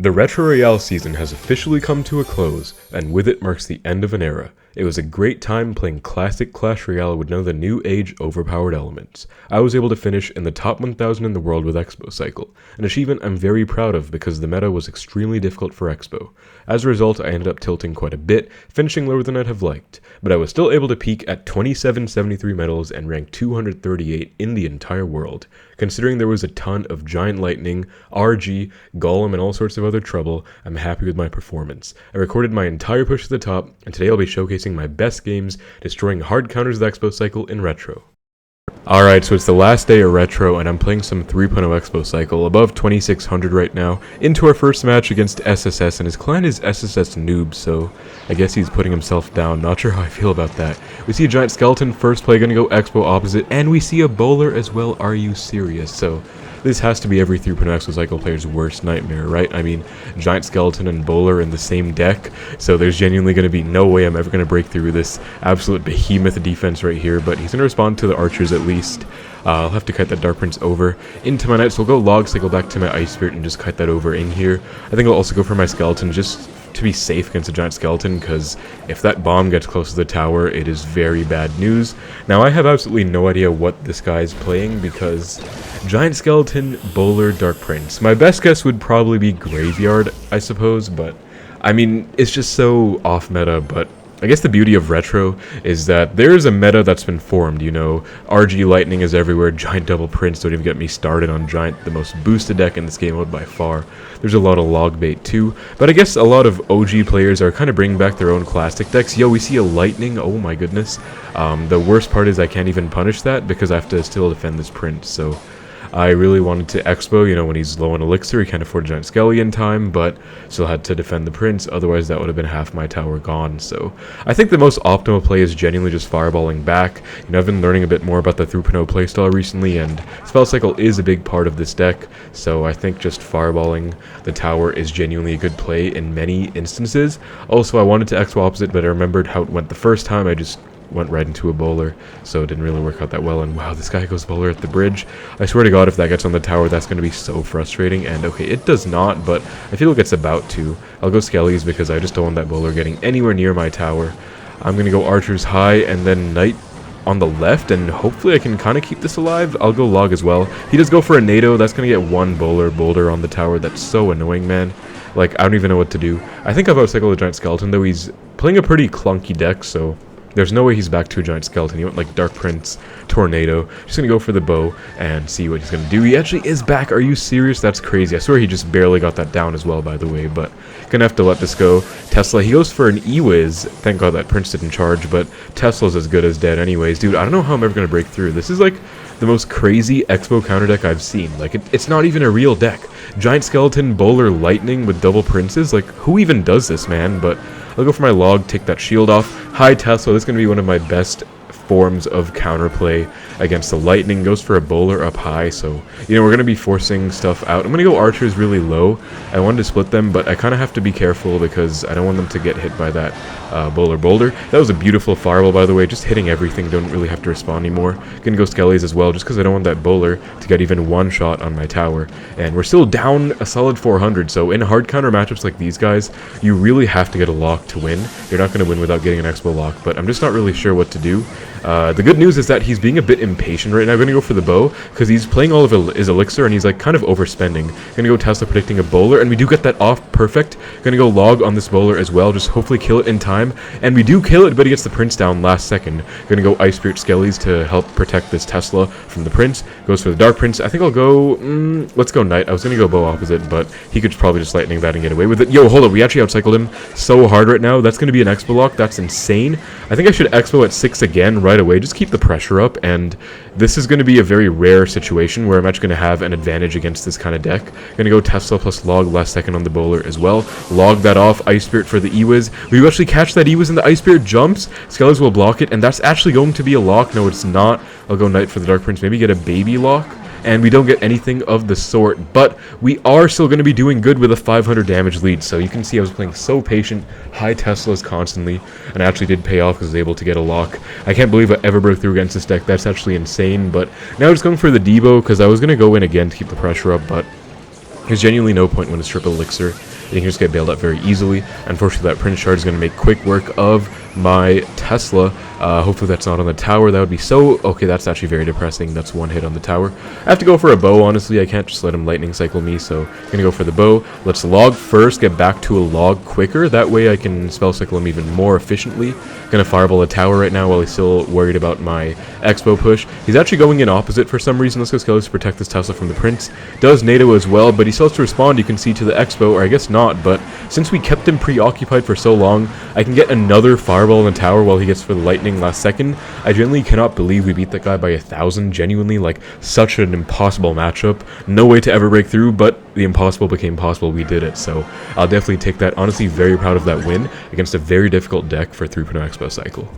The Retro Royale season has officially come to a close, and with it marks the end of an era. It was a great time playing classic Clash Royale with none of the new age overpowered elements. I was able to finish in the top 1000 in the world with Xbow Cycle, an achievement I'm very proud of because the meta was extremely difficult for Xbow. As a result, I ended up tilting quite a bit, finishing lower than I'd have liked, but I was still able to peak at 2773 medals and rank 238 in the entire world. Considering there was a ton of Giant Lightning, RG, Golem, and all sorts of other trouble, I'm happy with my performance. I recorded my entire push to the top, and today I'll be showcasing my best games, destroying hard counters with Xbow Cycle in Retro. Alright, so it's the last day of Retro, and I'm playing some 3.0 Xbow Cycle, above 2600 right now, into our first match against SSS, and his clan is SSS Noob, so I guess he's putting himself down. Not sure how I feel about that. We see a Giant Skeleton first play, gonna go Xbow opposite, and we see a Bowler as well. Are you serious? So this has to be every 3.0 Xbow Cycle player's worst nightmare, right? I mean, Giant Skeleton and Bowler in the same deck, so there's genuinely going to be no way I'm ever going to break through this absolute behemoth defense right here, but he's going to respond to the archers at least. I'll have to kite that Dark Prince over into my knight, so I'll go Log Cycle back to my Ice Spirit and just kite that over in here. I think I'll also go for my Skeleton just to be safe against a Giant Skeleton, because if that bomb gets close to the tower, it is very bad news. Now, I have absolutely no idea what this guy is playing, because Giant Skeleton, Bowler, Dark Prince. My best guess would probably be Graveyard, I suppose, but I mean, it's just so off meta, but I guess the beauty of Retro is that there is a meta that's been formed, you know. RG Lightning is everywhere, Giant Double Prince, don't even get me started on Giant, the most boosted deck in this game mode by far. There's a lot of log bait too, but I guess a lot of OG players are kind of bringing back their own classic decks. Yo, we see a Lightning, oh my goodness. The worst part is I can't even punish that because I have to still defend this Prince, so I really wanted to Xbow, you know, when he's low on elixir, he can't afford a Giant Skelly in time, but still had to defend the Prince, otherwise that would have been half my tower gone. So I think the most optimal play is genuinely just fireballing back. You know, I've been learning a bit more about the 3.0 playstyle recently, and Spell Cycle is a big part of this deck, so I think just fireballing the tower is genuinely a good play in many instances. Also, I wanted to Xbow opposite, but I remembered how it went the first time. I just went right into a Bowler, so it didn't really work out that well. And wow, this guy goes Bowler at the bridge. I swear to God, if that gets on the tower, that's going to be so frustrating. And okay, it does not, but I feel like it's about to. I'll go Skellies because I just don't want that Bowler getting anywhere near my tower. I'm going to go Archers high and then Knight on the left, and hopefully I can kind of keep this alive. I'll go Log as well. He does go for a NATO. That's going to get one Boulder on the tower. That's so annoying, man. Like, I don't even know what to do. I think I've outcycled the Giant Skeleton, though he's playing a pretty clunky deck, so there's no way he's back to a Giant Skeleton. He went like Dark Prince, Tornado. Just gonna go for the bow and see what he's gonna do. He actually is back. Are you serious? That's crazy. I swear he just barely got that down as well, by the way, but gonna have to let this go. Tesla, he goes for an E-Wiz. Thank God that Prince didn't charge, but Tesla's as good as dead anyways. Dude, I don't know how I'm ever gonna break through. This is like the most crazy Xbow counter deck I've seen. Like, it's not even a real deck. Giant Skeleton, Bowler, Lightning with double Princes. Like, who even does this, man? But I'll go for my Log, take that shield off. High Tesla, this is going to be one of my best forms of counterplay against the Lightning. Goes for a Bowler up high, so you know we're going to be forcing stuff out. I'm going to go Archers really low. I wanted to split them, but I kind of have to be careful because I don't want them to get hit by that Bowler. That was a beautiful fireball, by the way, just hitting everything. Don't really have to respond anymore. Gonna go Skellies as well, just because I don't want that Bowler to get even one shot on my tower. And we're still down a solid 400, so in hard counter matchups like these guys, you really have to get a lock to win. You're not going to win without getting an Xbow lock, but I'm just not really sure what to do. The good news is that he's being a bit impatient right now. I'm going to go for the bow because he's playing all of his elixir and he's like kind of overspending. Going to go Tesla predicting a Bowler, and we do get that off perfect. Going to go Log on this Bowler as well, just hopefully kill it in time. And we do kill it, but he gets the Prince down last second. Going to go Ice Spirit Skellies to help protect this Tesla from the Prince. Goes for the Dark Prince. I think I'll go, let's go Knight. I was going to go bow opposite, but he could probably just Lightning that and get away with it. Yo, hold up, we actually outcycled him so hard right now. That's going to be an Xbow lock. That's insane. I think I should Xbow at 6 again right away. Just keep the pressure up, and this is going to be a very rare situation where I'm actually going to have an advantage against this kind of deck. Going to go Tesla plus Log last second on the Bowler as well. Log that off. Ice Spirit for the E-Wiz. We actually catch that E-Wiz and the Ice Spirit jumps. Skellies will block it, and that's actually going to be a lock. No, it's not. I'll go Knight for the Dark Prince. Maybe get a baby lock. And we don't get anything of the sort, but we are still going to be doing good with a 500 damage lead. So you can see I was playing so patient, high Teslas constantly, and I actually did pay off because I was able to get a lock. I can't believe I ever broke through against this deck. That's actually insane, but now I'm just going for the Debo because I was going to go in again to keep the pressure up, but There's genuinely no point when it's triple elixir. You can just get bailed out very easily. Unfortunately, that Prince Shard is going to make quick work of my Tesla. Hopefully that's not on the tower. That would be so... Okay, that's actually very depressing. That's one hit on the tower. I have to go for a bow, honestly. I can't just let him lightning cycle me, so I'm going to go for the bow. Let's log first, get back to a log quicker. That way I can spell cycle him even more efficiently. Going to fireball a tower right now while he's still worried about my Xbow push. He's actually going in opposite for some reason. Let's go Skellies to protect this Tesla from the Prince. Does NATO as well, but he still has to respond, you can see, to the Xbow, or I guess not, but since we kept him preoccupied for so long, I can get another fireball in the tower while he gets for the lightning last second. I genuinely cannot believe we beat that guy by 1,000. Genuinely, like, such an impossible matchup. No way to ever break through, but the impossible became possible. We did it, so I'll definitely take that. Honestly, very proud of that win against a very difficult deck for 3.0 Xbow Cycle.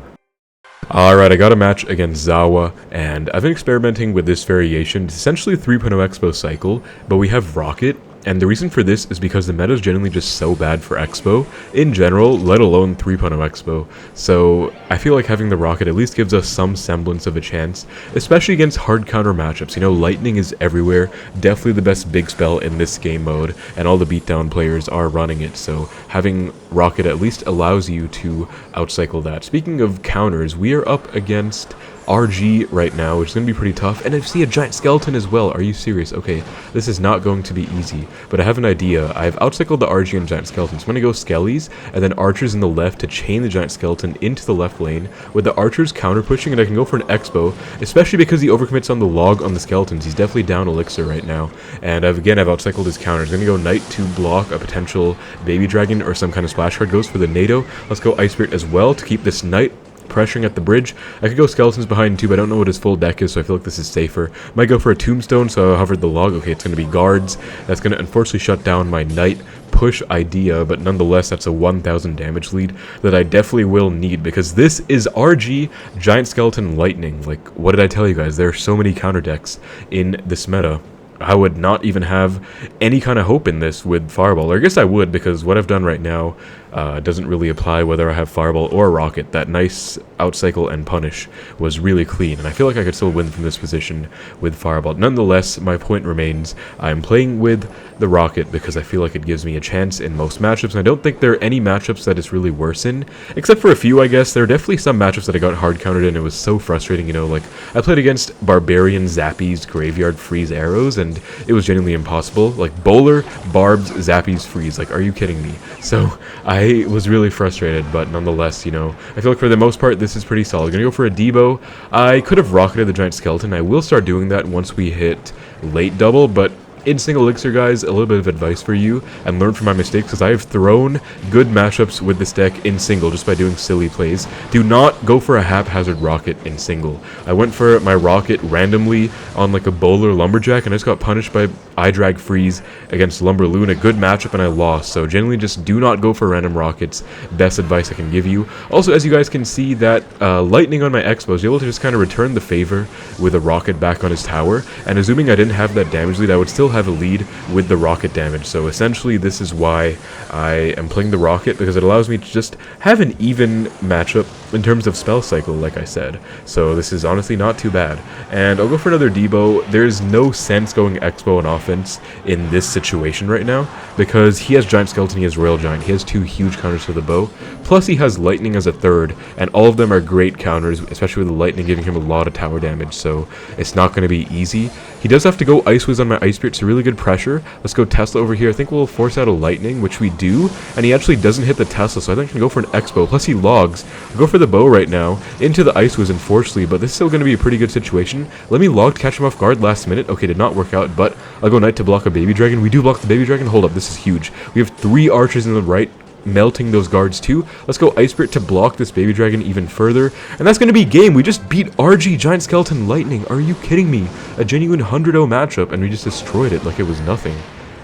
Alright, I got a match against Zawa, and I've been experimenting with this variation. It's essentially 3.0 Xbow Cycle, but we have Rocket. And the reason for this is because the meta is generally just so bad for Xbow in general, let alone 3.0 Xbow. So I feel like having the Rocket at least gives us some semblance of a chance, especially against hard counter matchups. You know, lightning is everywhere, definitely the best big spell in this game mode, and all the beatdown players are running it. So having Rocket at least allows you to outcycle that. Speaking of counters, we are up against RG right now, which is going to be pretty tough, and I see a giant skeleton as well. Are you serious? Okay, this is not going to be easy, but I have an idea. I've outcycled the RG and giant skeleton, so I'm going to go Skellies, and then archers in the left to chain the giant skeleton into the left lane, with the archers counter pushing, and I can go for an Xbow, especially because he overcommits on the log on the skeletons. He's definitely down elixir right now, and I've outcycled his counters. I'm going to go knight to block a potential baby dragon or some kind of splash card. Goes for the NATO. Let's go ice spirit as well to keep this knight pressuring at the bridge. I could go skeletons behind too, but I don't know what his full deck is, so I feel like this is safer. Might go for a tombstone, so I hovered the log. Okay, it's going to be guards. That's going to unfortunately shut down my knight push idea, but nonetheless, that's a 1,000 damage lead that I definitely will need, because this is RG Giant Skeleton Lightning. Like, what did I tell you guys? There are so many counter decks in this meta. I would not even have any kind of hope in this with Fireball. Or I guess I would, because what I've done right now doesn't really apply whether I have Fireball or Rocket. That nice outcycle and punish was really clean, and I feel like I could still win from this position with Fireball. Nonetheless, my point remains, I'm playing with the Rocket because I feel like it gives me a chance in most matchups, and I don't think there are any matchups that it's really worse in, except for a few, I guess. There are definitely some matchups that I got hard countered in. It was so frustrating, you know, like, I played against Barbarian Zappies Graveyard Freeze Arrows, and it was genuinely impossible. Like, Bowler, Barbs, Zappies, Freeze. Like, are you kidding me? So, I was really frustrated, but nonetheless, you know, I feel like for the most part, this is pretty solid. Gonna go for a Debo. I could have rocketed the Giant Skeleton. I will start doing that once we hit late double, but in single elixir, guys, a little bit of advice for you, and learn from my mistakes, because I have thrown good matchups with this deck in single just by doing silly plays. Do not go for a haphazard Rocket in single. I went for my Rocket randomly on like a Bowler Lumberjack, and I just got punished by iDrag Freeze against Lumberloon, a good matchup, and I lost. So generally just do not go for random Rockets. Best advice I can give you. Also, as you guys can see, that lightning on my Xbow is able to just kind of return the favor with a Rocket back on his tower, and assuming I didn't have that damage lead, I would still have a lead with the Rocket damage. So essentially this is why I am playing the Rocket, because it allows me to just have an even matchup in terms of spell cycle, like I said. So this is honestly not too bad. And I'll go for another Debo. There's no sense going Xbow on offense in this situation right now, because he has Giant Skeleton, he has Royal Giant, he has two huge counters to the bow, plus he has Lightning as a third, and all of them are great counters, especially with the Lightning giving him a lot of tower damage, so it's not going to be easy. He does have to go Ice Whiz on my Ice Spirit, so really good pressure. Let's go Tesla over here. I think we'll force out a Lightning, which we do, and he actually doesn't hit the Tesla, so I think I can go for an Xbow, plus he logs. I'll go for the bow right now, into the Ice Whiz, unfortunately, but this is still going to be a pretty good situation. Let me log to catch him off guard last minute. Okay, did not work out, but I'll go Knight to block a Baby Dragon. We do block the Baby Dragon. Hold up, this is huge. We have 3 archers in the right, melting those guards too. Let's go Ice Spirit to block this Baby Dragon even further, and that's going to be game. We just beat RG Giant Skeleton Lightning. Are you kidding me? A genuine 100-0 matchup, and we just destroyed it like it was nothing.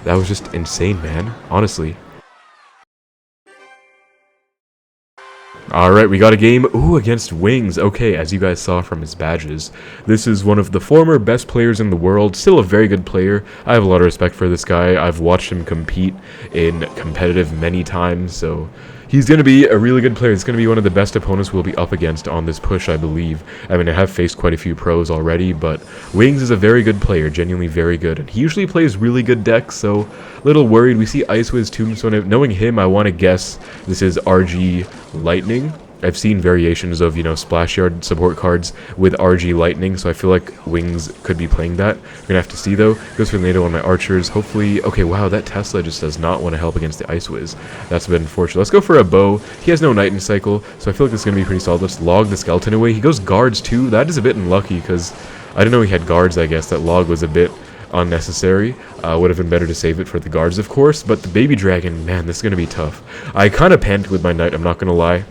That was just insane, man. Honestly. Alright, we got a game, against Wings. Okay, as you guys saw from his badges, this is one of the former best players in the world, still a very good player. I have a lot of respect for this guy. I've watched him compete in competitive many times, so He's going to be a really good player. He's going to be one of the best opponents we'll be up against on this push, I believe. I mean, I have faced quite a few pros already, but Wings is a very good player, genuinely very good. And he usually plays really good decks, so a little worried. We see Ice Wiz Tombstone. Knowing him, I want to guess this is RG Lightning. I've seen variations of, you know, Splash Yard support cards with RG Lightning, so I feel like Wings could be playing that. We're going to have to see, though. Goes for the NATO on my Archers. Hopefully... Okay, wow, that Tesla just does not want to help against the Ice Wiz. That's a bit unfortunate. Let's go for a Bow. He has no Knight in Cycle, so I feel like this is going to be pretty solid. Let's log the Skeleton away. He goes Guards, too. That is a bit unlucky, because I didn't know he had Guards, I guess. That log was a bit unnecessary. Would have been better to save it for the Guards, of course, but the Baby Dragon, man, this is going to be tough. I kind of panicked with my Knight, I'm not going to lie.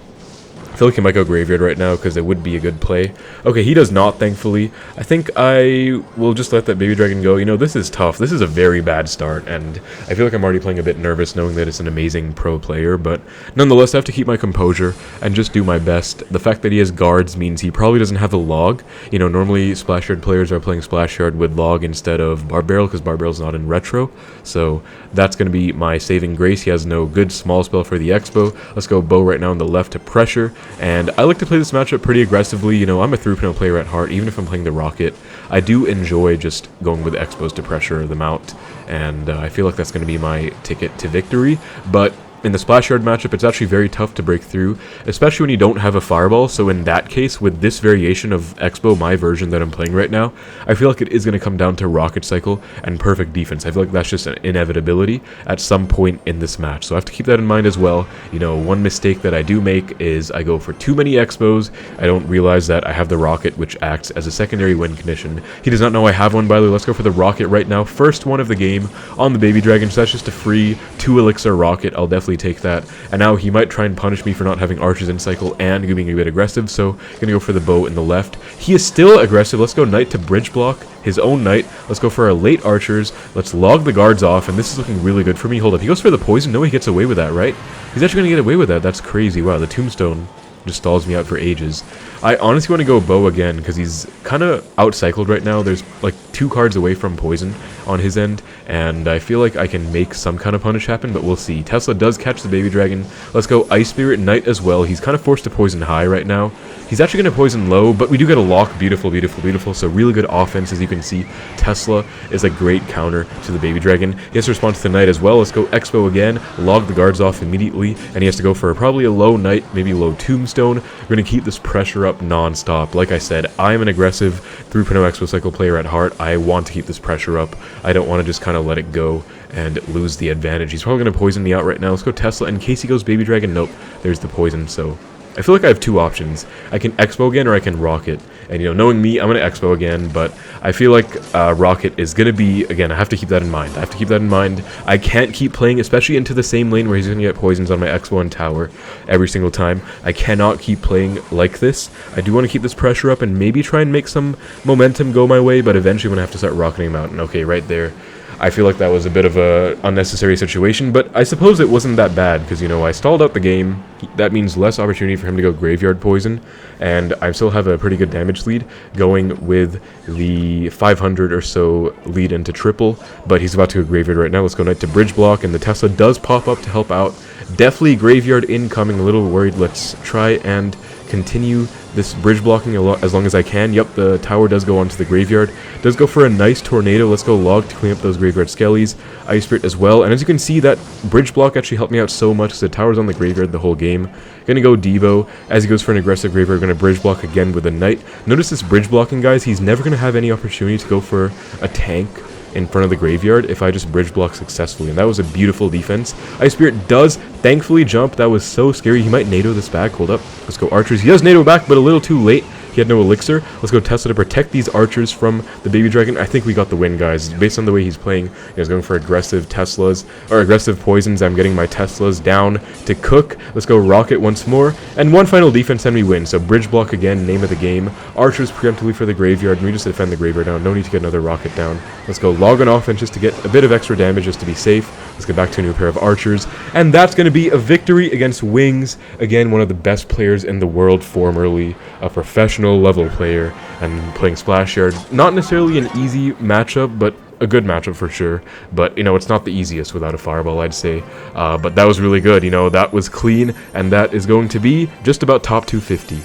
I feel like he might go Graveyard right now because it would be a good play. Okay, he does not, thankfully. I think I will just let that Baby Dragon go. You know, this is tough. This is a very bad start, and I feel like I'm already playing a bit nervous knowing that it's an amazing pro player, but nonetheless, I have to keep my composure and just do my best. The fact that he has Guards means he probably doesn't have a log. You know, normally Splash Yard players are playing Splash Yard with log instead of Barb Barrel because Barb Barrel's not in Retro, so that's going to be my saving grace. He has no good small spell for the Xbow. Let's go Bow right now on the left to pressure. And I like to play this matchup pretty aggressively. You know, I'm a 3-panel player at heart, even if I'm playing the Rocket. I do enjoy just going with Xbows to pressure them out, and I feel like that's going to be my ticket to victory. But in the Splash Yard matchup, it's actually very tough to break through, especially when you don't have a Fireball. So in that case, with this variation of Xbow, my version that I'm playing right now, I feel like it is going to come down to Rocket Cycle and perfect defense. I feel like that's just an inevitability at some point in this match. So I have to keep that in mind as well. You know, one mistake that I do make is I go for too many Xbows. I don't realize that I have the Rocket, which acts as a secondary win condition. He does not know I have one, by the way. Let's go for the Rocket right now. First one of the game on the Baby Dragon. So that's just a free 2 Elixir Rocket. I'll definitely take that. And now he might try and punish me for not having Archers in Cycle and being a bit aggressive, so gonna go for the Bow in the left. He is still aggressive. Let's go Knight to bridge block his own Knight. Let's go for our late Archers. Let's log the Guards off, and this is looking really good for me. Hold up, he goes for the Poison. No, he gets away with that, right? He's actually gonna get away with that. That's crazy. Wow, the Tombstone just stalls me out for ages. I honestly want to go Bow again because he's kind of outcycled right now. There's like 2 cards away from Poison on his end, and I feel like I can make some kind of punish happen, but we'll see. Tesla does catch the Baby Dragon. Let's go Ice Spirit Knight as well. He's kind of forced to poison high right now. He's actually going to poison low, but we do get a lock. Beautiful, beautiful, beautiful. So really good offense, as you can see. Tesla is a great counter to the Baby Dragon. He has to respond to the Knight as well. Let's go Expo again. Log the Guards off immediately, and he has to go for probably a low Knight, maybe low Tombstone. We're going to keep this pressure up non-stop. Like I said, I'm an aggressive 3.0 Xbow Cycle player at heart. I want to keep this pressure up. I don't want to just kind of let it go and lose the advantage. He's probably going to poison me out right now. Let's go Tesla. In case he goes Baby Dragon, nope, there's the poison. So I feel like I have 2 options. I can Expo again or I can Rocket. And, you know, knowing me, I'm going to Expo again, but I feel like Rocket is going to be, again, I have to keep that in mind. I have to keep that in mind. I can't keep playing, especially into the same lane where he's going to get poisons on my Expo and Tower every single time. I cannot keep playing like this. I do want to keep this pressure up and maybe try and make some momentum go my way, but eventually I'm going to have to start rocketing him out. And okay, right there, I feel like that was a bit of a unnecessary situation, but I suppose it wasn't that bad because, you know, I stalled out the game. That means less opportunity for him to go Graveyard Poison, and I still have a pretty good damage lead going with the 500 or so lead into triple, but he's about to go Graveyard right now. Let's go Knight to bridge block, and the Tesla does pop up to help out. Definitely Graveyard incoming, a little worried. Let's try and continue this bridge blocking as long as I can. Yep, the Tower does go onto the Graveyard. Does go for a nice Tornado. Let's go Log to clean up those Graveyard Skellies. Ice Spirit as well. And as you can see, that bridge block actually helped me out so much because the Tower's on the Graveyard the whole game. Gonna go Devo. As he goes for an aggressive Graveyard, gonna bridge block again with a Knight. Notice this bridge blocking, guys. He's never gonna have any opportunity to go for a tank in front of the Graveyard if I just bridge block successfully, and that was a beautiful defense. Ice Spirit does thankfully jump. That was so scary. He might NATO this back. Hold up. Let's go Archers. He does NATO back, but a little too late. He had no Elixir. Let's go Tesla to protect these Archers from the Baby Dragon. I think we got the win, guys. Based on the way he's playing, he's going for aggressive Teslas, or aggressive Poisons. I'm getting my Teslas down to cook. Let's go Rocket once more. And one final defense, and we win. So Bridge Block again, name of the game. Archers preemptively for the Graveyard, and we just defend the Graveyard now. No need to get another Rocket down. Let's go Log on offense just to get a bit of extra damage just to be safe. Let's get back to a new pair of Archers. And that's going to be a victory against Wings. Again, one of the best players in the world, formerly a professional level player and playing Splash Yard. Not necessarily an easy matchup, but a good matchup for sure, but, you know, it's not the easiest without a fireball, I'd say. But that was really good, you know, that was clean, and that is going to be just about top 250.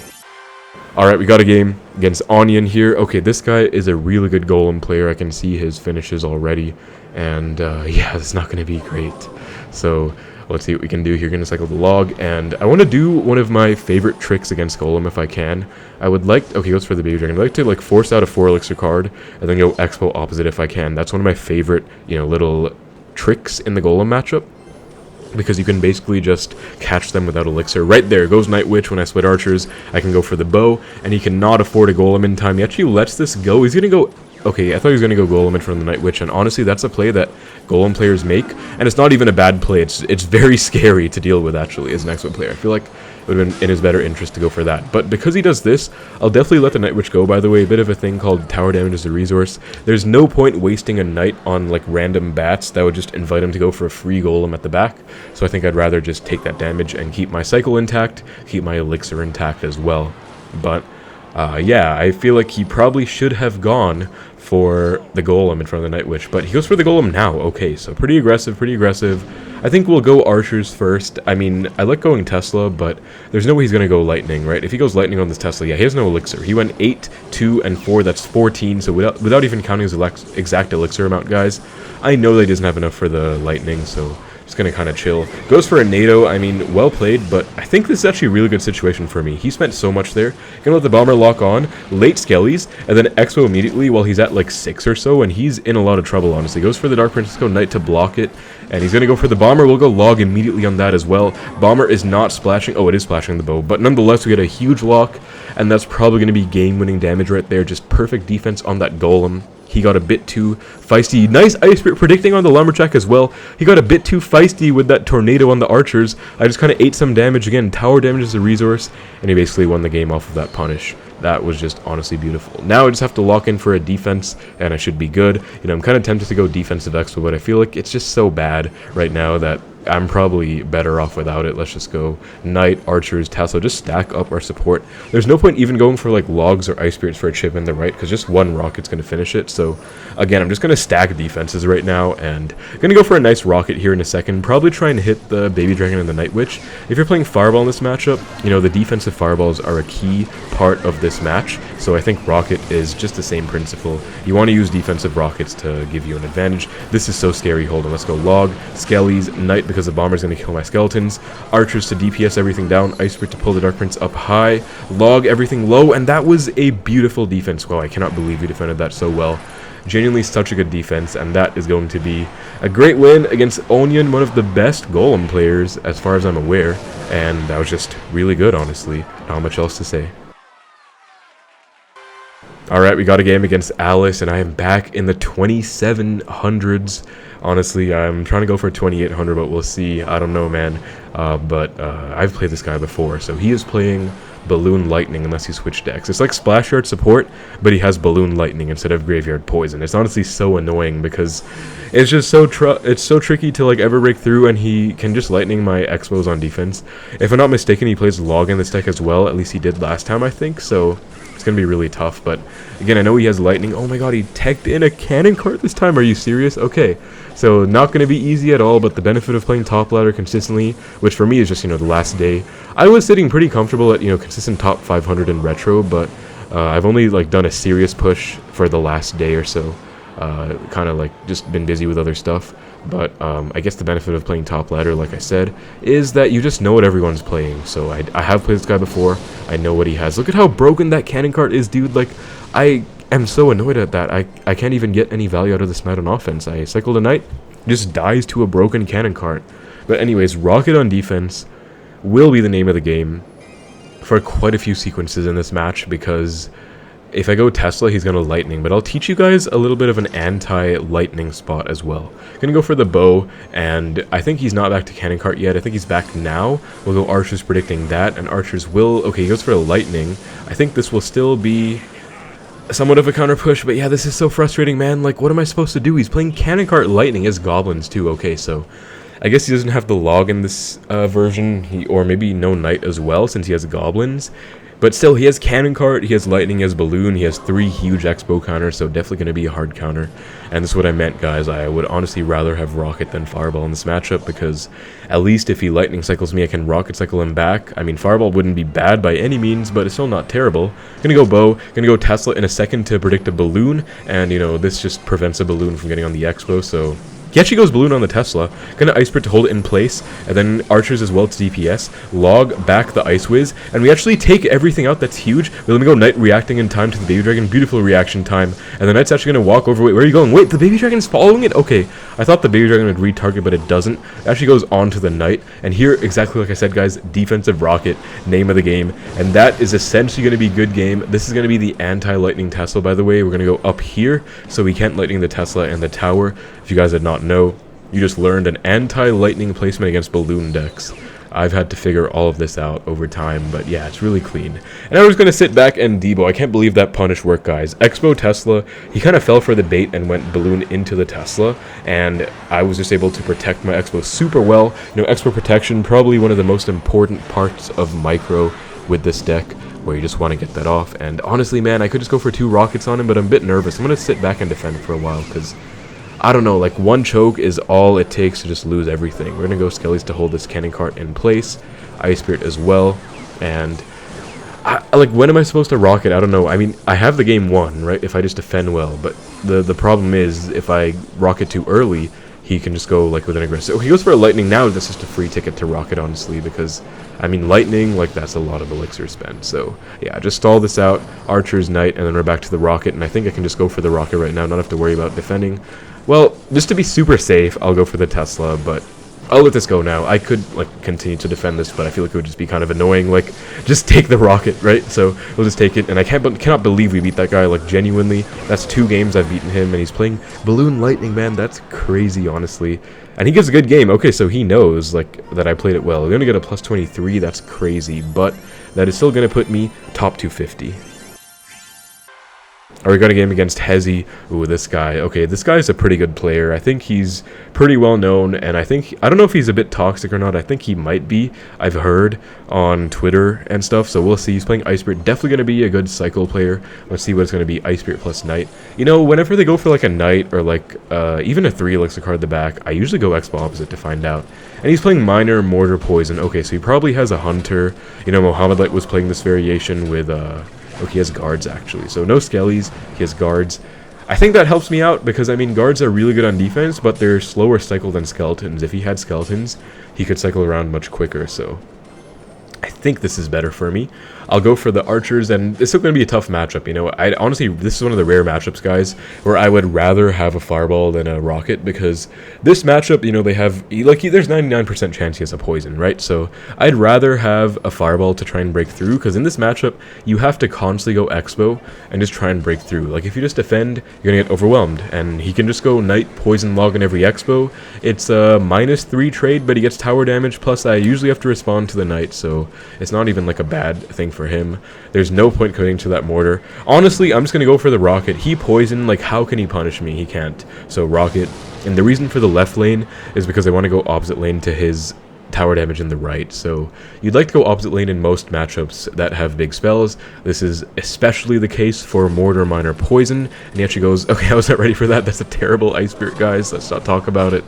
Alright, we got a game against Onion here. Okay, this guy is a really good Golem player. I can see his finishes already, and yeah, it's not going to be great. So let's see what we can do here. Going to cycle the log, and I want to do one of my favorite tricks against Golem if I can. I would like, okay, goes for the baby dragon. I'd like to like force out a 4 elixir card, and then go Xbow opposite if I can. That's one of my favorite, you know, little tricks in the Golem matchup, because you can basically just catch them without elixir. Right there goes Night Witch. When I split archers, I can go for the bow, and he cannot afford a Golem in time. He actually lets this go. He's gonna go, okay, I thought he was gonna go Golem in front of the Night Witch, and honestly, that's a play that Golem players make, and it's not even a bad play. It's very scary to deal with, actually, as an Xbow player. I feel like it would have been in his better interest to go for that. But because he does this, I'll definitely let the Night Witch go. By the way, a bit of a thing called tower damage as a resource. There's no point wasting a Knight on like random bats that would just invite him to go for a free Golem at the back. So I think I'd rather just take that damage and keep my cycle intact, keep my elixir intact as well. But yeah, I feel like he probably should have gone for the Golem in front of the Night Witch, but he goes for the Golem now. Okay, so pretty aggressive, pretty aggressive. I think we'll go archers first. I mean, I like going Tesla, but there's no way he's going to go lightning, right? If he goes lightning on this Tesla, yeah, he has no elixir. He went 8, 2, and 4. That's 14, so without even counting his exact elixir amount, guys, I know that he doesn't have enough for the lightning, so just going to kind of chill. Goes for a NATO. I mean, well played, but I think this is actually a really good situation for me. He spent so much there. Gonna let the bomber lock on, late skellies, and then Expo immediately while he's at like 6 or so, and he's in a lot of trouble, honestly. Goes for the Dark Francisco Knight to block it, and he's gonna go for the bomber. We'll go log immediately on that as well. Bomber is not splashing. Oh, it is splashing the bow, but nonetheless, we get a huge lock, and that's probably gonna be game-winning damage right there. Just perfect defense on that Golem. He got a bit too feisty. Nice Ice Spirit predicting on the Lumberjack as well. He got a bit too feisty with that Tornado on the Archers. I just kind of ate some damage again. Tower damage is a resource, and he basically won the game off of that punish. That was just honestly beautiful. Now I just have to lock in for a defense, and I should be good. You know, I'm kind of tempted to go defensive Expo, but I feel like it's just so bad right now that I'm probably better off without it. Let's just go Knight, Archers, Tesla, just stack up our support. There's no point even going for like logs or Ice Spirits for a chip in the right, because just one rocket's going to finish it. So again, I'm just going to stack defenses right now, and going to go for a nice rocket here in a second. Probably try and hit the Baby Dragon and the Night Witch. If you're playing Fireball in this matchup, you know, the defensive Fireballs are a key part of this match. So I think Rocket is just the same principle. You want to use defensive rockets to give you an advantage. This is so scary. Hold on, let's go log, Skellies, Knight, because the bomber's going to kill my skeletons, Archers to DPS everything down, Ice Spirit to pull the Dark Prince up high, log everything low, and that was a beautiful defense. Wow, I cannot believe we defended that so well. Genuinely such a good defense, and that is going to be a great win against Onion, one of the best Golem players as far as I'm aware, and that was just really good, honestly. Not much else to say. Alright, we got a game against Alice, and I am back in the 2700s. Honestly, I'm trying to go for 2800, but we'll see. I don't know, man. But I've played this guy before, so he is playing Balloon Lightning unless he switched decks. It's like Splash Yard support, but he has Balloon Lightning instead of Graveyard Poison. It's honestly so annoying because it's just so tricky to like ever break through, and he can just lightning my Expos on defense. If I'm not mistaken, he plays Log in this deck as well. At least he did last time, I think. So it's gonna be really tough. But again, I know he has lightning. Oh my god, he teched in a cannon cart this time. Are you serious? Okay, so not gonna be easy at all. But the benefit of playing top ladder consistently, which for me is just, you know, the last day, I was sitting pretty comfortable at, you know, consistent top 500 in retro, but I've only like done a serious push for the last day or so. Kind of like just been busy with other stuff. But I guess the benefit of playing top ladder, like I said, is that you just know what everyone's playing. So I have played this guy before. I know what he has. Look at how broken that cannon cart is, dude. Like, I am so annoyed at that. I can't even get any value out of this Knight on offense. I cycled a Knight, just dies to a broken cannon cart. But anyways, Rocket on defense will be the name of the game for quite a few sequences in this match, because if I go Tesla, he's going to lightning, but I'll teach you guys a little bit of an anti-lightning spot as well. Going to go for the bow, and I think he's not back to cannon cart yet. I think he's back now. We'll go Archers predicting that, and Archers will... Okay, he goes for a lightning. I think this will still be somewhat of a counter push, but yeah, this is so frustrating, man. Like, what am I supposed to do? He's playing cannon cart lightning as goblins too. Okay, so I guess he doesn't have the log in this version, or maybe no Knight as well, since he has goblins. But still, he has Cannon Cart, he has Lightning, he has Balloon, he has 3 huge Xbow counters, so definitely going to be a hard counter. And this is what I meant, guys. I would honestly rather have Rocket than Fireball in this matchup, because at least if he Lightning Cycles me, I can Rocket Cycle him back. I mean, Fireball wouldn't be bad by any means, but it's still not terrible. Gonna go Bow, gonna go Tesla in a second to predict a Balloon, and, you know, this just prevents a Balloon from getting on the Xbow, so... He actually goes Balloon on the Tesla, gonna Ice Spirit to hold it in place, and then Archers as well to DPS, log back the Ice Whiz, and we actually take everything out that's huge. But let me go Knight reacting in time to the Baby Dragon, beautiful reaction time, and the Knight's actually gonna walk over, wait, where are you going? Wait, the Baby Dragon's following it? Okay, I thought the Baby Dragon would retarget, but it doesn't. It actually goes on to the Knight, and here, exactly like I said, guys, defensive Rocket, name of the game, and that is essentially gonna be good game. This is gonna be the anti-Lightning Tesla, by the way. We're gonna go up here, so we can't Lightning the Tesla and the tower. If you guys did not know, you just learned an anti-lightning placement against balloon decks. I've had to figure all of this out over time, but yeah, it's really clean. And I was going to sit back and debo. I can't believe that punish worked, guys. Xbow Tesla, he kind of fell for the bait and went balloon into the Tesla, and I was just able to protect my Xbow super well. You know, Xbow protection, probably one of the most important parts of micro with this deck, where you just want to get that off. And honestly, man, I could just go for 2 rockets on him, but I'm a bit nervous. I'm going to sit back and defend for a while, because... I don't know, like 1 choke is all it takes to just lose everything. We're going to go Skellies to hold this Cannon Cart in place, Ice Spirit as well, and like, when am I supposed to rocket? I don't know. I mean, I have the game won, right, if I just defend well, but the problem is, if I rocket too early, he can just go, like, with an aggressive... Oh, he goes for a Lightning now, that's just a free ticket to rocket, honestly, because, I mean, Lightning, like, that's a lot of elixir spent, so, yeah, just stall this out, Archer's Knight, and then we're back to the rocket, and I think I can just go for the rocket right now, not have to worry about defending. Well, just to be super safe, I'll go for the Tesla, but I'll let this go now. I could, like, continue to defend this, but I feel like it would just be kind of annoying. Like, just take the rocket, right? So, we'll just take it, and I cannot believe we beat that guy, like, genuinely. That's 2 games I've beaten him, and he's playing Balloon Lightning, man. That's crazy, honestly. And he gives a good game. Okay, so he knows, like, that I played it well. We're gonna get a plus 23, that's crazy, but that is still gonna put me top 250. Alright, we got a game against Hezi. Ooh, this guy. Okay, this guy's a pretty good player. I think he's pretty well known, and I don't know if he's a bit toxic or not. I think he might be. I've heard on Twitter and stuff, so we'll see. He's playing Ice Spirit. Definitely going to be a good cycle player. Let's see what it's going to be. Ice Spirit plus Knight. You know, whenever they go for like a Knight or like even a 3 elixir card at the back, I usually go Xbow opposite to find out. And he's playing Miner, Mortar, Poison. Okay, so he probably has a Hunter. You know, Mohammed Light was playing this variation with... Oh, he has guards, actually. So no skellies, he has guards. I think that helps me out, because, I mean, guards are really good on defense, but they're slower cycle than skeletons. If he had skeletons, he could cycle around much quicker, so... I think this is better for me. I'll go for the Archers, and it's still going to be a tough matchup, you know. Honestly, this is one of the rare matchups, guys, where I would rather have a Fireball than a Rocket, because this matchup, you know, they have, like, there's 99% chance he has a Poison, right? So I'd rather have a Fireball to try and break through, because in this matchup, you have to constantly go Xbow and just try and break through. Like, if you just defend, you're going to get overwhelmed, and he can just go Knight, Poison, log on every Xbow. It's a -3 trade, but he gets tower damage, plus I usually have to respond to the Knight, so it's not even, like, a bad thing for him. There's no point committing to that mortar. Honestly, I'm just gonna go for the rocket. He poisoned, like, how can he punish me? He can't. So rocket. And the reason for the left lane is because I want to go opposite lane to his tower damage in the right. So you'd like to go opposite lane in most matchups that have big spells. This is especially the case for Mortar, Miner, Poison. And he actually goes, okay, I was not ready for that. That's a terrible Ice Spirit, guys. Let's not talk about it.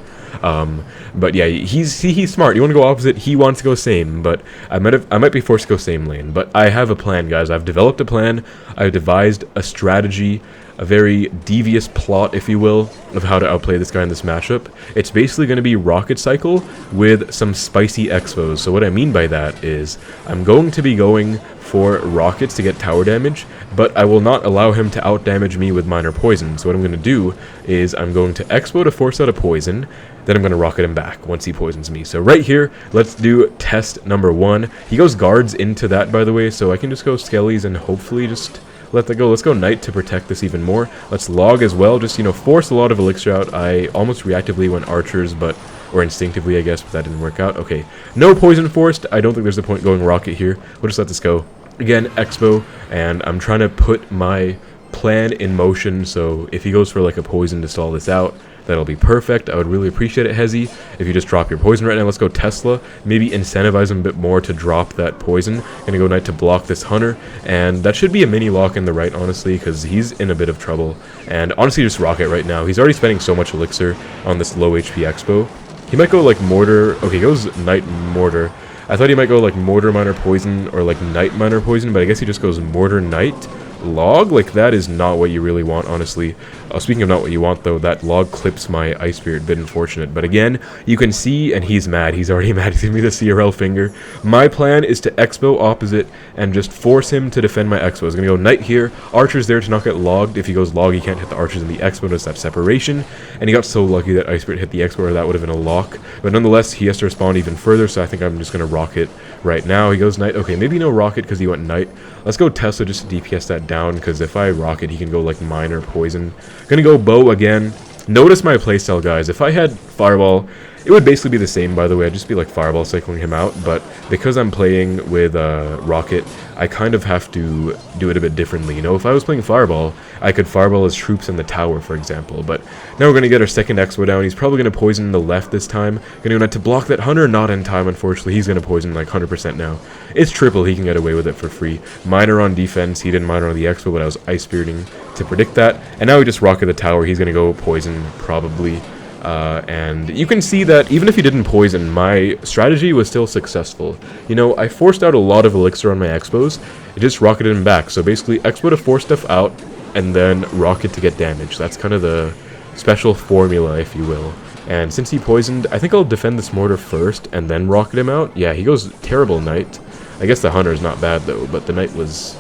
But yeah, he's smart. You want to go opposite, he wants to go same, but I might be forced to go same lane. But I have a plan, guys. I've developed a plan. I've devised a strategy, a very devious plot, if you will, of how to outplay this guy in this matchup. It's basically going to be Rocket Cycle with some spicy Xbows. So what I mean by that is I'm going to be going for rockets to get tower damage, but I will not allow him to out-damage me with Miner Poison. So what I'm going to do is I'm going to Xbow to force out a Poison, then I'm going to rocket him back once he poisons me. So right here, let's do test number 1. He goes guards into that, by the way, so I can just go Skellies and hopefully just let that go. Let's go Knight to protect this even more. Let's log as well, just, you know, force a lot of elixir out. I almost reactively went Archers, but... or instinctively, I guess, but that didn't work out. Okay, no poison forced. I don't think there's a point going rocket here. We'll just let this go. Again, Xbow, and I'm trying to put my plan in motion, so if he goes for like a poison to stall this out, that'll be perfect. I would really appreciate it, Hezi, if you just drop your poison right now. Let's go Tesla. Maybe incentivize him a bit more to drop that poison. Gonna go Knight to block this Hunter, and that should be a mini lock in the right, honestly, because he's in a bit of trouble. And honestly, just Rocket right now. He's already spending so much elixir on this low HP Xbow. He might go like Mortar. Okay, he goes Knight Mortar. I thought he might go like Mortar Minor Poison or like Knight Minor Poison, but I guess he just goes Mortar Knight Log. Like, that is not what you really want, honestly. Speaking of not what you want, though, that log clips my Ice Spirit. Bit unfortunate. But again, you can see, and he's mad. He's already mad. He's giving me the CRL finger. My plan is to Xbow opposite and just force him to defend my Xbow. He's going to go Knight here. Archer's there to not get logged. If he goes log, he can't hit the archers in the Xbow. Notice that separation. And he got so lucky that Ice Spirit hit the Xbow, or that would have been a lock. But nonetheless, he has to respond even further, so I think I'm just going to Rocket right now. He goes Knight. Okay, maybe no Rocket because he went Knight. Let's go Tesla just to DPS that down, because if I Rocket, he can go like Minor Poison. Gonna go Bow again. Notice my playstyle, guys. If I had Fireball, it would basically be the same, by the way. I'd just be like Fireball cycling him out, but because I'm playing with Rocket, I kind of have to do it a bit differently. You know, if I was playing Fireball, I could Fireball his troops in the tower, for example, but now we're going to get our second Expo down. He's probably going to poison the left this time. Going to block that Hunter, not in time, unfortunately. He's going to poison like 100% now. It's triple, he can get away with it for free. Minor on defense, he didn't minor on the Expo, but I was Ice Spiriting to predict that. And now we just Rocket the tower. He's going to go poison, probably. And you can see that even if he didn't poison, my strategy was still successful. You know, I forced out a lot of elixir on my Expos. It just rocketed him back. So basically, Expo to force stuff out, and then Rocket to get damage. That's kind of the special formula, if you will. And since he poisoned, I think I'll defend this mortar first, and then rocket him out. Yeah, he goes terrible Knight. I guess the Hunter is not bad, though, but the Knight was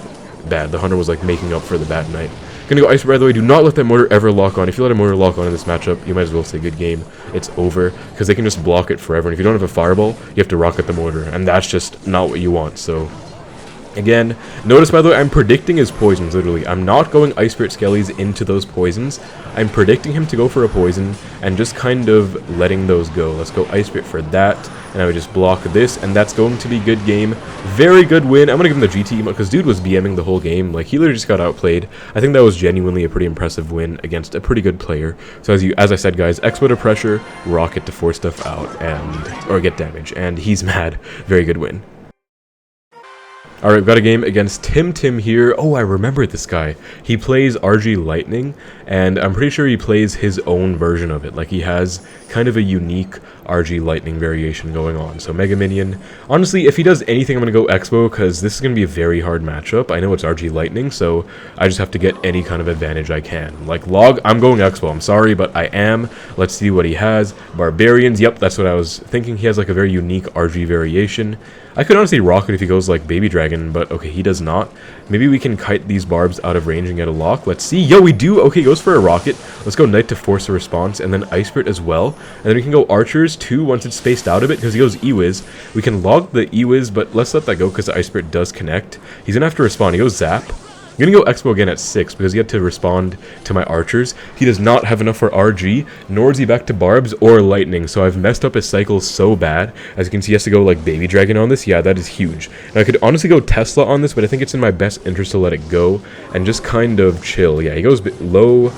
bad. The Hunter was, like, making up for the bad Knight. Gonna go Ice, by the way. Do not let that mortar ever lock on. If you let a mortar lock on in this matchup, you might as well say good game. It's over, because they can just block it forever. And if you don't have a Fireball, you have to rocket the mortar, and that's just not what you want. So again, notice, by the way, I'm predicting his poisons, literally. I'm not going Ice Spirit Skellies into those poisons. I'm predicting him to go for a poison and just kind of letting those go. Let's go Ice Spirit for that, and I would just block this, and that's going to be good game. Very good win. I'm going to give him the GT emote because dude was BMing the whole game. Like, he literally just got outplayed. I think that was genuinely a pretty impressive win against a pretty good player. So as I said, guys, Expo to pressure, Rocket to force stuff out, or get damage, and he's mad. Very good win. Alright, we've got a game against Tim here. Oh, I remember this guy. He plays RG Lightning, and I'm pretty sure he plays his own version of it. Like, he has kind of a unique RG Lightning variation going on. So, Mega Minion. Honestly, if he does anything, I'm going to go Expo, because this is going to be a very hard matchup. I know it's RG Lightning, so I just have to get any kind of advantage I can. Like, Log, I'm going Expo. I'm sorry, but I am. Let's see what he has. Barbarians, yep, that's what I was thinking. He has, like, a very unique RG variation. I could honestly rocket if he goes like Baby Dragon, but okay, he does not. Maybe we can kite these barbs out of range and get a lock. Let's see. Yo, we do. Okay, goes for a rocket. Let's go Knight to force a response, and then Ice Spirit as well. And then we can go Archers too once it's spaced out a bit, because he goes E-Wiz. We can log the E-Wiz, but let's let that go because the Ice Spirit does connect. He's gonna have to respond. He goes Zap. I'm gonna go Expo again at 6 because he had to respond to my archers. He does not have enough for RG, nor is he back to Barbs or Lightning, so I've messed up his cycle so bad. As you can see, he has to go like Baby Dragon on this. Yeah, that is huge. And I could honestly go Tesla on this, but I think it's in my best interest to let it go and just kind of chill. Yeah, he goes a bit low,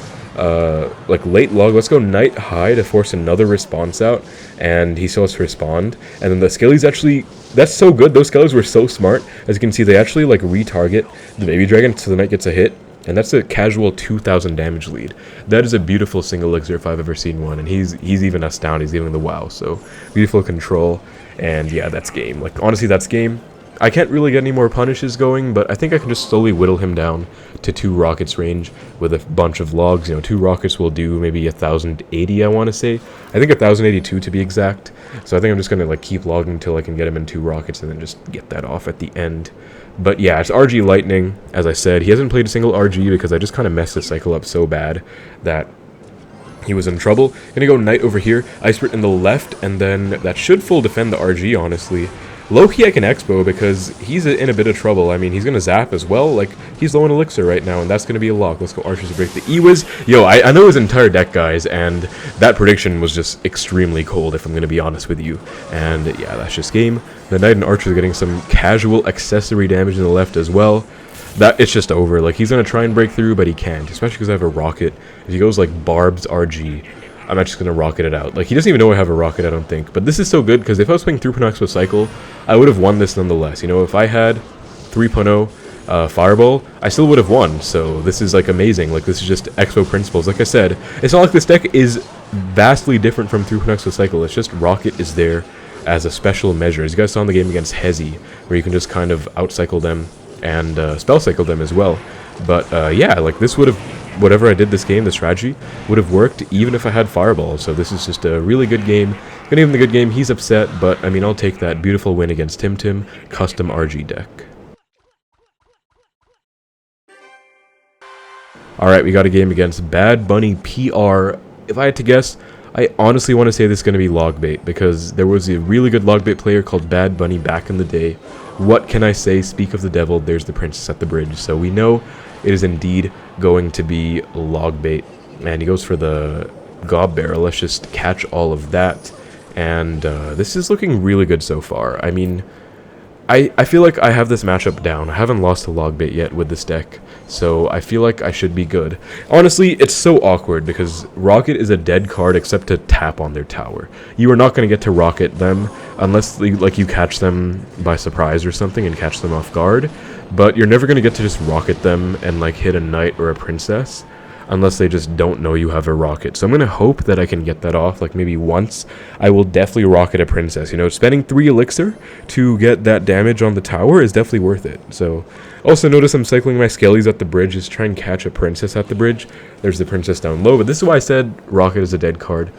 like late log. Let's go Knight High to force another response out, and he still has to respond. And then the Skellies actually, that's so good. Those Skellies were so smart. As you can see, they actually like retarget the Baby Dragon so the Knight gets a hit, and that's a casual 2,000 damage lead. That is a beautiful single elixir if I've ever seen one, and he's even us down. He's giving the wow. So beautiful control, and yeah, that's game. Like, honestly, that's game. I can't really get any more punishes going, but I think I can just slowly whittle him down to 2 rockets range with a bunch of logs. You know, 2 rockets will do maybe 1,080, I want to say. I think 1,082 to be exact. So I think I'm just going to like keep logging until I can get him in 2 rockets and then just get that off at the end. But yeah, it's RG Lightning. As I said, he hasn't played a single RG because I just kind of messed the cycle up so bad that he was in trouble. Gonna go Knight over here, Ice Spirit in the left, and then that should full defend the RG, honestly. Low-key I can Expo because he's in a bit of trouble. I mean, he's going to zap as well. Like, he's low on elixir right now, and that's going to be a lock. Let's go Archers to break the E-Wiz. Yo, I know his entire deck, guys, and that prediction was just extremely cold, if I'm going to be honest with you. And yeah, that's just game. The Knight and Archer are getting some casual accessory damage in the left as well. It's just over. Like, he's going to try and break through, but he can't, especially because I have a rocket. If he goes, like, Barbs RG, I'm just going to rocket it out. Like, he doesn't even know I have a rocket, I don't think. But this is so good, because if I was playing 3.0 Xbow Cycle, I would have won this nonetheless. You know, if I had 3.0 Fireball, I still would have won. So this is, like, amazing. Like, this is just Xbow principles. Like I said, it's not like this deck is vastly different from 3.0 Xbow Cycle. It's just rocket is there as a special measure. As you guys saw in the game against Hezi, where you can just kind of outcycle them and spell cycle them as well. But yeah, like, this would have, whatever I did this game, the strategy would have worked even if I had Fireball. So this is just a really good game. Gonna give him the good game. He's upset, but I mean, I'll take that. Beautiful win against Tim custom RG deck. Alright, we got a game against Bad Bunny PR. If I had to guess, I honestly want to say this is going to be Logbait, because there was a really good Logbait player called Bad Bunny back in the day. What can I say? Speak of the devil, there's the princess at the bridge. So we know it is indeed going to be Logbait. And he goes for the Gob Barrel. Let's just catch all of that. And this is looking really good so far. I mean, I feel like I have this matchup down. I haven't lost to Logbait yet with this deck, so I feel like I should be good. Honestly, it's so awkward because Rocket is a dead card except to tap on their tower. You are not going to get to Rocket them unless you catch them by surprise or something and catch them off guard, but you're never going to get to just Rocket them and like hit a knight or a princess unless they just don't know you have a rocket. So I'm going to hope that I can get that off, like maybe once. I will definitely rocket a princess. You know, spending 3 elixir to get that damage on the tower is definitely worth it. So, also notice I'm cycling my skellies at the bridge, just try and catch a princess at the bridge. There's the princess down low, but this is why I said rocket is a dead card,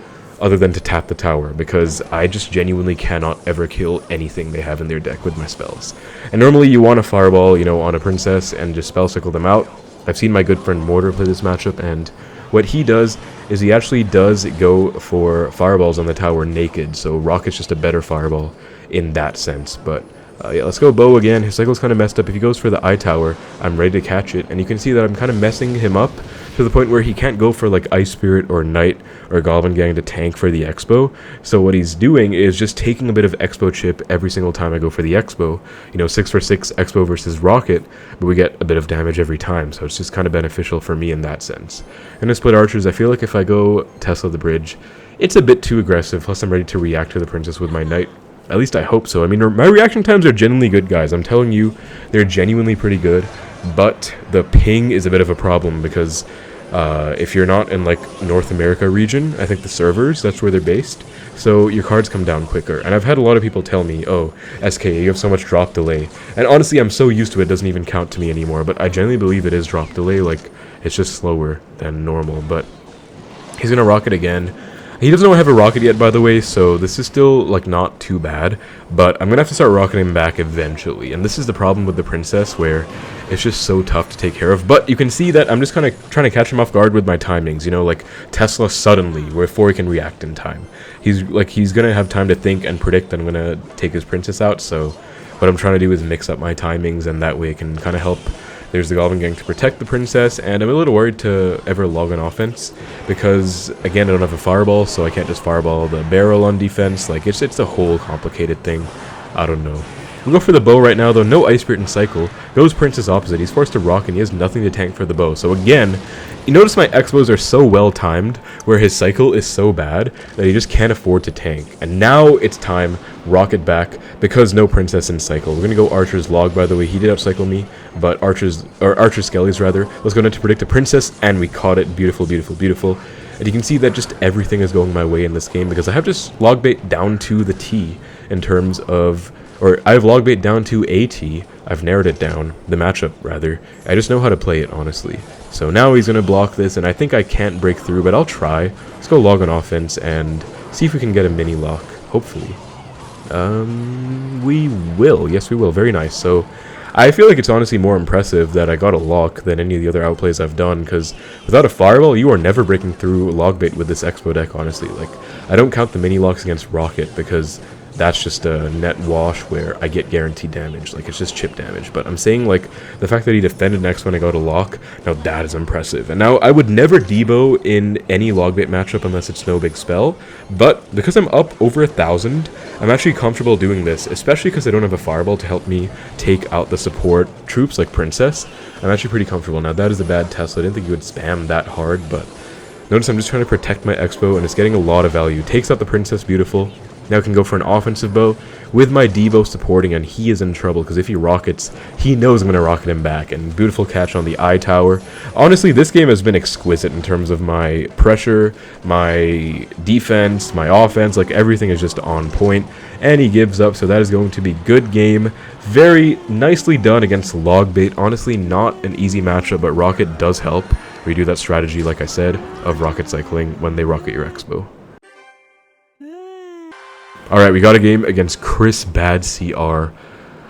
other than to tap the tower, because I just genuinely cannot ever kill anything they have in their deck with my spells. And normally you want a fireball, you know, on a princess and just spell cycle them out. I've seen my good friend Mortar play this matchup, and what he does is he actually does go for fireballs on the tower naked, so Rocket's just a better fireball in that sense. But yeah, let's go Bow again. His cycle's kind of messed up. If he goes for the eye tower, I'm ready to catch it, and you can see that I'm kind of messing him up to the point where he can't go for like Ice Spirit or Knight or Goblin Gang to tank for the Xbow. So what he's doing is just taking a bit of Xbow chip every single time I go for the Xbow. You know, 6 for 6 Xbow versus Rocket, but we get a bit of damage every time, so it's just kind of beneficial for me in that sense. And to split archers, I feel like if I go Tesla the bridge, it's a bit too aggressive, plus I'm ready to react to the princess with my Knight. At least I hope so. I mean, my reaction times are genuinely good, guys. I'm telling you, they're genuinely pretty good. But the ping is a bit of a problem because if you're not in, like, North America region, I think the servers, that's where they're based. So your cards come down quicker. And I've had a lot of people tell me, oh, SK, you have so much drop delay. And honestly, I'm so used to it, it doesn't even count to me anymore. But I genuinely believe it is drop delay. Like, it's just slower than normal. But he's going to rocket again. He doesn't know I have a rocket yet, by the way, so this is still, like, not too bad, but I'm gonna have to start rocketing him back eventually, and this is the problem with the princess, where it's just so tough to take care of. But you can see that I'm just kind of trying to catch him off guard with my timings, you know, like Tesla suddenly, before he can react in time. He's gonna have time to think and predict that I'm gonna take his princess out, so what I'm trying to do is mix up my timings, and that way it can kind of help. There's the Goblin Gang to protect the princess, and I'm a little worried to ever log on offense, because, again, I don't have a fireball, so I can't just fireball the barrel on defense. Like, it's a whole complicated thing. I don't know. We'll go for the bow right now, though. No Ice Spirit in cycle. Goes princess opposite. He's forced to rock, and he has nothing to tank for the bow. So, again, you notice my Xbows are so well timed, where his cycle is so bad that he just can't afford to tank. And now it's time, rocket back, because no princess in cycle. We're going to go Archer's log, by the way. He did outcycle me, but Archer Skellies, rather. Let's go to predict a princess, and we caught it. Beautiful, beautiful, beautiful. And you can see that just everything is going my way in this game, because I have just Logbait down to the T in terms of... Or I have Logbait down to AT. I've narrowed it down. The matchup, rather. I just know how to play it, honestly. So now he's going to block this, and I think I can't break through, but I'll try. Let's go log on offense and see if we can get a mini lock, hopefully. We will. Yes, we will. Very nice. So I feel like it's honestly more impressive that I got a lock than any of the other outplays I've done, because without a fireball, you are never breaking through Logbait with this Xbow deck, honestly. Like, I don't count the mini locks against Rocket, because that's just a net wash where I get guaranteed damage. Like, it's just chip damage. But I'm saying, like, the fact that he defended next when I got a lock, now that is impressive. And now I would never debo in any Logbait matchup unless it's no big spell. But because I'm up over 1,000, I'm actually comfortable doing this, especially because I don't have a fireball to help me take out the support troops like Princess. I'm actually pretty comfortable. Now, that is a bad Tesla. I didn't think you would spam that hard, but Notice I'm just trying to protect my Xbow, and it's getting a lot of value. Takes out the princess, beautiful. Now I can go for an offensive bow with my D-bow supporting, and he is in trouble because if he rockets, he knows I'm going to rocket him back. And beautiful catch on the eye tower. Honestly, this game has been exquisite in terms of my pressure, my defense, my offense. Like, everything is just on point. And he gives up, so that is going to be good game. Very nicely done against Logbait. Honestly, not an easy matchup, but rocket does help. Redo that strategy, like I said, of rocket cycling when they rocket your Xbow. Alright, we got a game against Chris Bad CR.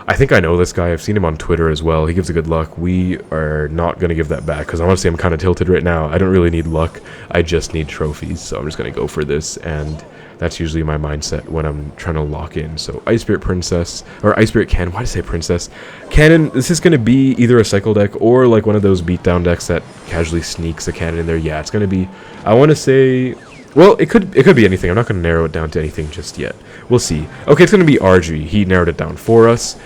I think I know this guy. I've seen him on Twitter as well. He gives a good luck. We are not going to give that back because honestly I'm kind of tilted right now. I don't really need luck. I just need trophies. So I'm just going to go for this, and that's usually my mindset when I'm trying to lock in. So Ice Spirit Princess, or Ice Spirit Cannon. Why did I say Princess? Cannon, this is going to be either a cycle deck or like one of those beatdown decks that casually sneaks a cannon in there. Yeah, it's going to be, I want to say... Well, it could be anything. I'm not going to narrow it down to anything just yet. We'll see. Okay, it's going to be RG. He narrowed it down for us.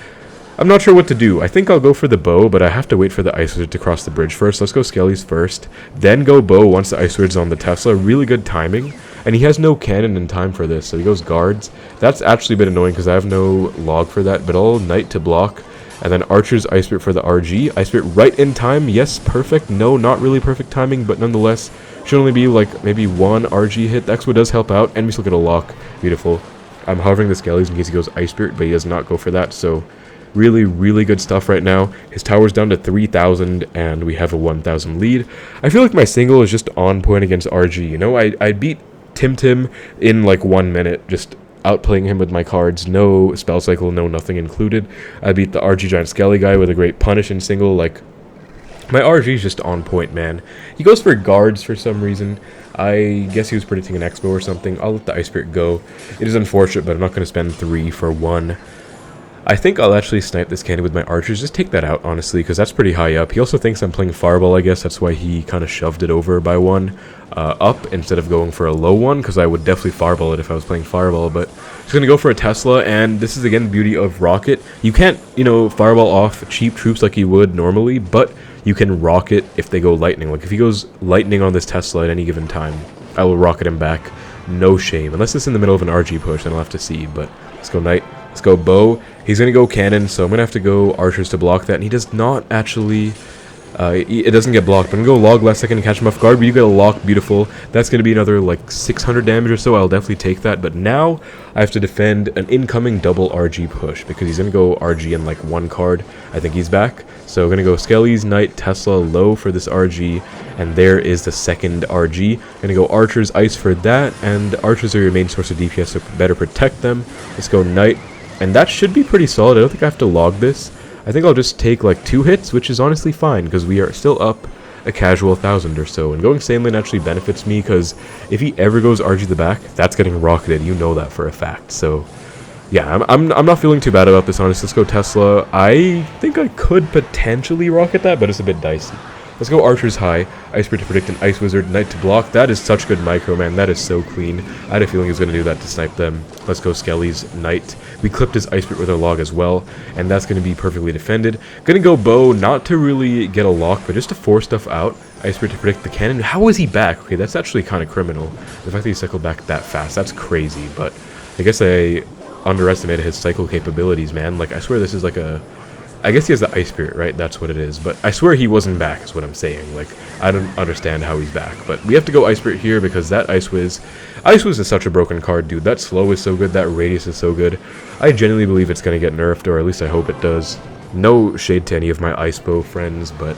I'm not sure what to do. I think I'll go for the bow, but I have to wait for the Ice Wizard to cross the bridge first. Let's go Skelly's first, then go bow once the Ice Wizard's on the Tesla. Really good timing. And he has no cannon in time for this, so he goes guards. That's actually a bit annoying because I have no log for that, but I'll Knight to block. And then Archer's Ice Spirit for the RG. Ice Spirit right in time. Yes, perfect. No, not really perfect timing, but nonetheless, should only be like maybe one RG hit. The Expo does help out, and we still get a lock. Beautiful. I'm hovering the Skellies in case he goes Ice Spirit, but he does not go for that, so really, really good stuff right now. His tower's down to 3,000, and we have a 1,000 lead. I feel like my single is just on point against RG. You know, I beat Tim in like 1 minute, just outplaying him with my cards. No spell cycle, no nothing included. I beat the RG Giant Skelly guy with a great punish in single. Like, my RG is just on point, man. He goes for guards for some reason. I guess he was predicting an Expo or something. I'll let the Ice Spirit go. It is unfortunate, but I'm not going to spend 3 for 1. I think I'll actually snipe this cannon with my archers. Just take that out, honestly, because that's pretty high up. He also thinks I'm playing Fireball, I guess. That's why he kind of shoved it over by 1 up instead of going for a low one, because I would definitely Fireball it if I was playing Fireball. But he's going to go for a Tesla, and this is, again, the beauty of Rocket. You can't, you know, Fireball off cheap troops like you would normally, but you can Rocket if they go Lightning. Like, if he goes Lightning on this Tesla at any given time, I will Rocket him back. No shame. Unless it's in the middle of an RG push, then I'll have to see. But let's go Knight. Let's go bow. He's going to go cannon, so I'm going to have to go archers to block that. And he does not actually... it doesn't get blocked, but I'm going to go log last second to catch him off guard. But you get a lock, beautiful. That's going to be another like 600 damage or so. I'll definitely take that. But now I have to defend an incoming double RG push because he's going to go RG in like 1 card. I think he's back. So I'm going to go Skelly's, Knight, Tesla, low for this RG. And there is the second RG. I'm going to go archers, ice for that. And archers are your main source of DPS, so better protect them. Let's go Knight. And that should be pretty solid. I don't think I have to log this. I think I'll just take like 2 hits, which is honestly fine, because we are still up a casual 1,000 or so. And going Saneland actually benefits me, because if he ever goes RG the back, that's getting rocketed. You know that for a fact. So, yeah, I'm not feeling too bad about this, honestly. Let's go Tesla. I think I could potentially rocket that, but it's a bit dicey. Let's go Archers high. Ice Spirit to predict an Ice Wizard. Knight to block. That is such good micro, man. That is so clean. I had a feeling he was going to do that to snipe them. Let's go Skelly's Knight. We clipped his Ice Spirit with our log as well, and that's going to be perfectly defended. Going to go bow, not to really get a lock, but just to force stuff out. Ice Spirit to predict the cannon. How is he back? Okay, that's actually kind of criminal. The fact that he cycled back that fast, that's crazy, but I guess I underestimated his cycle capabilities, man. Like, I swear this is like a... I guess he has the Ice Spirit, right? That's what it is. But I swear he wasn't back is what I'm saying. Like, I don't understand how he's back. But we have to go Ice Spirit here because that Ice Wiz... Ice Wiz is such a broken card, dude. That slow is so good. That radius is so good. I genuinely believe it's going to get nerfed, or at least I hope it does. No shade to any of my Ice Bow friends, but...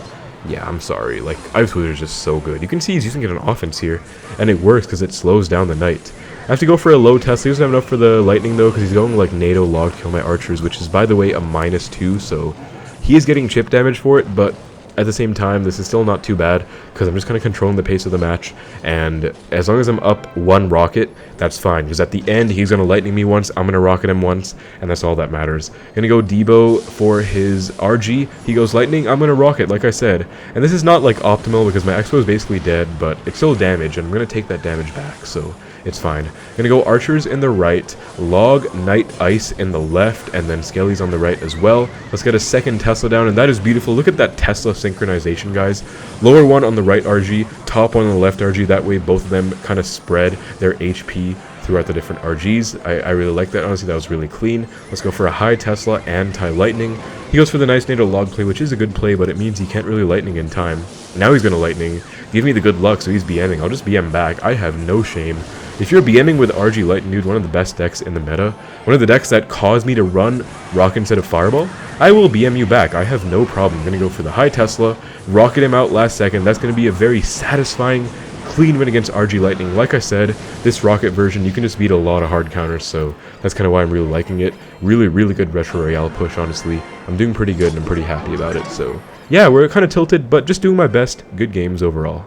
yeah, I'm sorry. Like, Ice Wiz is just so good. You can see he's using it on offense here. And it works because it slows down the Knight. I have to go for a low Tesla. He doesn't have enough for the Lightning, though, because he's going, like, NATO log to kill my archers, which is, by the way, a -2, so... he is getting chip damage for it, but at the same time, this is still not too bad, because I'm just kind of controlling the pace of the match, and as long as I'm up 1 rocket, that's fine, because at the end, he's going to lightning me once, I'm going to rocket him once, and that's all that matters. Going to go Debo for his RG, he goes lightning, I'm going to rocket, like I said, and this is not, like, optimal, because my Expo is basically dead, but it's still damage, and I'm going to take that damage back, so... it's fine. Gonna go archers in the right, log, Knight, ice in the left, and then Skelly's on the right as well. Let's get a second Tesla down, and that is beautiful. Look at that Tesla synchronization, guys. Lower one on the right RG, top one on the left RG. That way both of them kind of spread their HP throughout the different RGs. I really like that. Honestly, that was really clean. Let's go for a high Tesla, anti-lightning. He goes for the nice NATO log play, which is a good play, but it means he can't really lightning in time. Now he's going to lightning. Give me the good luck, so he's BMing. I'll just BM back. I have no shame. If you're BMing with RG Lightning, dude, one of the best decks in the meta, one of the decks that caused me to run Rock instead of Fireball, I will BM you back. I have no problem. I'm going to go for the high Tesla, rocket him out last second. That's going to be a very satisfying, clean win against RG Lightning. Like I said, this rocket version, you can just beat a lot of hard counters, so that's kind of why I'm really liking it. Really, really good Retro Royale push, honestly. I'm doing pretty good, and I'm pretty happy about it, so yeah, we're kind of tilted, but just doing my best. Good games overall.